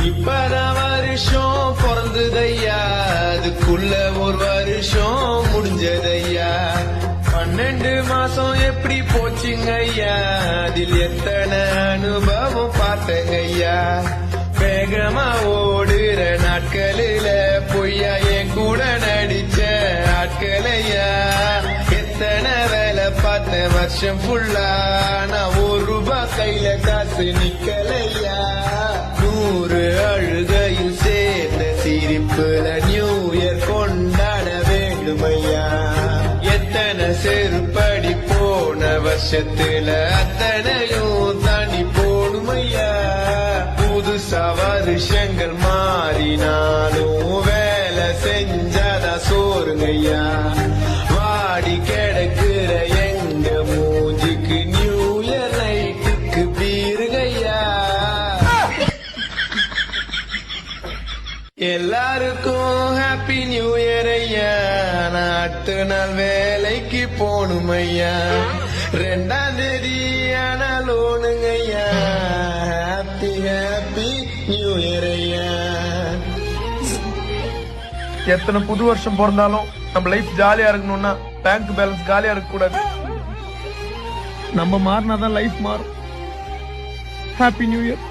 இப்பதான் வருஷம் பிறந்ததையா, அதுக்குள்ள ஒரு வருஷம் முடிஞ்சதையா. 12 மாசம் எப்படி போச்சுங்க ஐயா, அதில் எத்தனை அனுபவம் பார்த்தங்க ஐயா. வேகமா ஓடுற நாட்களில பொய்யா என் கூட நடிச்ச ஆட்களையா. எத்தனை வேலை பார்த்த வருஷம் ஃபுல்லா, நான் ₹1 கையில காசு நிக்கலையா. 100 அழுகையில் சேர்ந்த சிரிப்புல நியூ இயர் கொண்டாட வேண்டுமையா. எத்தனை செருப்படி போன வருஷத்துல அத்தனையும் தாண்டி போடுமையா. புதுசா வருஷங்கள் மாறினாலும் வேலை செஞ்சாதா சோறுங்கய்யா. வாடி கிடக்குற எங்க மூஞ்சிக்கு நியூ இயர் நைட்டுக்கு பீருங்கய்யா. எல்லாருக்கும் ஹாப்பி நியூ இயர் ஐயா. நான் அடுத்த நாள் வேலைக்கு போகணும் ஐயா. 2ஆம் தேதி ஆனாலோனுங்க ஐயா. ஹாப்பி ஹாப்பி நியூ இயர் ஐயா. எத்தனை புது வருஷம் பிறந்தாலும் நம்ம லைஃப் ஜாலியா இருக்கணும்னா பேங்க் பேலன்ஸ் காலியா இருக்க கூடாது. நம்ம மாறினாதான் லைஃப் மாறும். Happy new year.